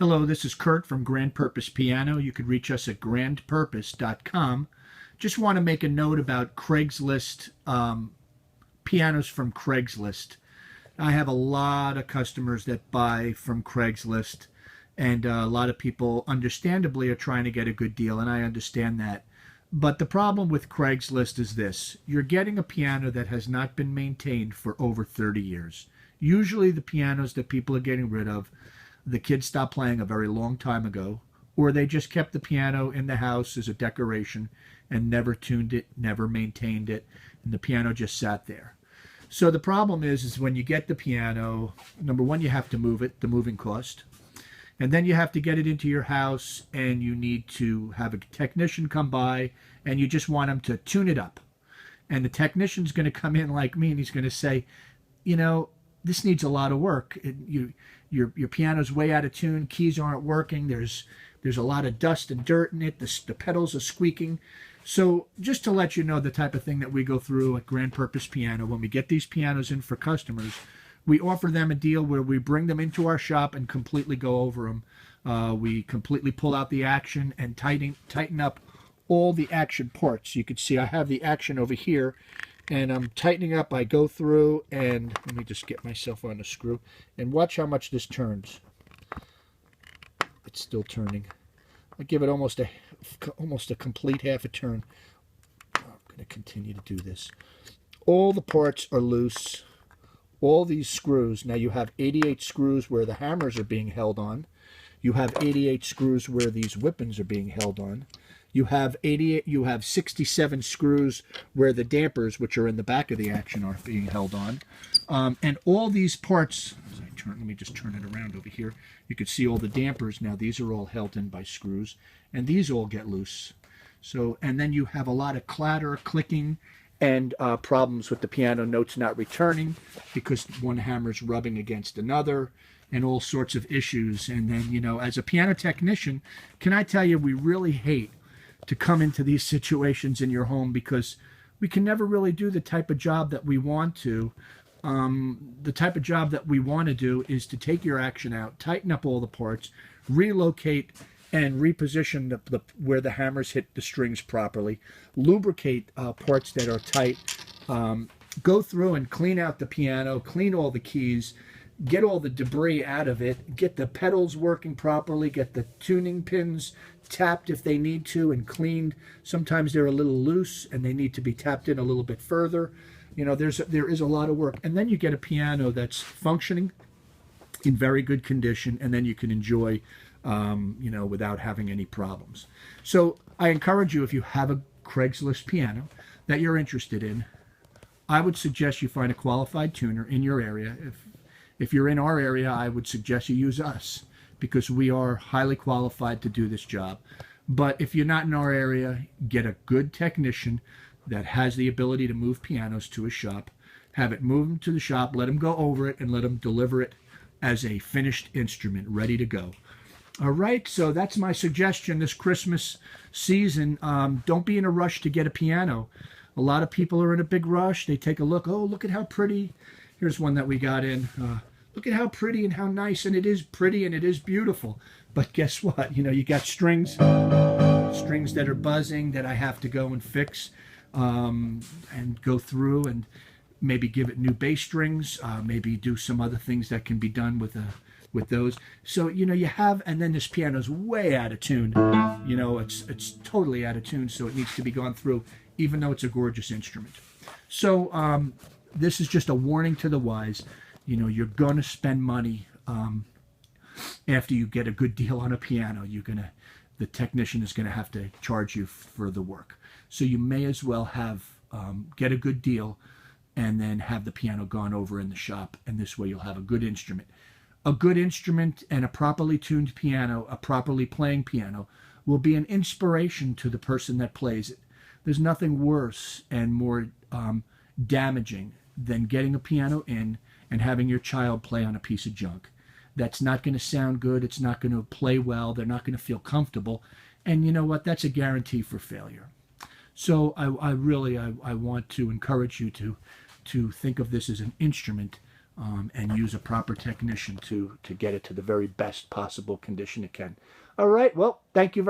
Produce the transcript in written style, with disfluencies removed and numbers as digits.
Hello, this is Kurt from Grand Purpose Piano. You could reach us at grandpurpose.com. Just want to make a note about Craigslist, pianos from Craigslist. I have a lot of customers that buy from Craigslist, and a lot of people understandably are trying to get a good deal, and I understand that. But the problem with Craigslist is this: you're getting a piano that has not been maintained for over 30 years. Usually the pianos that people are getting rid of, the kids stopped playing a very long time ago, or they just kept the piano in the house as a decoration and never tuned it, never maintained it, and the piano just sat there. So the problem is when you get the piano, number one, you have to move it, the moving cost, and then you have to get it into your house, and you need to have a technician come by, and you just want him to tune it up. And the technician's going to come in like me, and he's going to say, you know, this needs a lot of work. Your piano's way out of tune. Keys aren't working. There's a lot of dust and dirt in it. The pedals are squeaking. So just to let you know the type of thing that we go through at Grand Purpose Piano, when we get these pianos in for customers, we offer them a deal where we bring them into our shop and completely go over them. We completely pull out the action and tighten up all the action parts. You can see I have the action over here, and I'm tightening up. I go through, and let me just get myself on the screw, and watch how much this turns. It's still turning. I give it almost a complete half a turn. I'm going to continue to do this. All the parts are loose. All these screws. Now you have 88 screws where the hammers are being held on. You have 88 screws where these whippings are being held on. You have 67 screws where the dampers, which are in the back of the action, are being held on. And all these parts, as I turn, let me just turn it around over here. You can see all the dampers. Now these are all held in by screws, and these all get loose. So, and then you have a lot of clatter, clicking, and problems with the piano notes not returning because one hammer's rubbing against another, and all sorts of issues. And then, you know, as a piano technician, can I tell you, we really hate to come into these situations in your home because we can never really do the type of job that we want to. The type of job that we want to do is to take your action out, tighten up all the parts, relocate and reposition where the hammers hit the strings properly, lubricate parts that are tight, go through and clean out the piano, clean all the keys, get all the debris out of it, get the pedals working properly, get the tuning pins tapped if they need to and cleaned. Sometimes they're a little loose and they need to be tapped in a little bit further. You know, there is a lot of work. And then you get a piano that's functioning in very good condition, and then you can enjoy, you know, without having any problems. So I encourage you, if you have a Craigslist piano that you're interested in, I would suggest you find a qualified tuner in your area. If you're in our area, I would suggest you use us because we are highly qualified to do this job. But if you're not in our area, get a good technician that has the ability to move pianos to a shop. Have it move them to the shop, let them go over it, and let them deliver it as a finished instrument, ready to go. All right, so that's my suggestion this Christmas season. Don't be in a rush to get a piano. A lot of people are in a big rush. They take a look. Oh, look at how pretty. Here's one that we got in. Look at how pretty and how nice, and it is pretty and it is beautiful. But guess what? You know, you got strings that are buzzing that I have to go and fix and go through and maybe give it new bass strings, maybe do some other things that can be done with those. So, you know, you have, and then this piano's way out of tune. You know, it's totally out of tune, so it needs to be gone through, even though it's a gorgeous instrument. So this is just a warning to the wise. You know, you're going to spend money after you get a good deal on a piano. The technician is going to have to charge you for the work. So you may as well get a good deal and then have the piano gone over in the shop, and this way you'll have a good instrument. A good instrument and a properly tuned piano, a properly playing piano, will be an inspiration to the person that plays it. There's nothing worse and more damaging than getting a piano in and having your child play on a piece of junk. That's not going to sound good. It's not going to play well. They're not going to feel comfortable. And you know what? That's a guarantee for failure. So I really want to encourage you to think of this as an instrument and use a proper technician to get it to the very best possible condition it can. All right, well, thank you very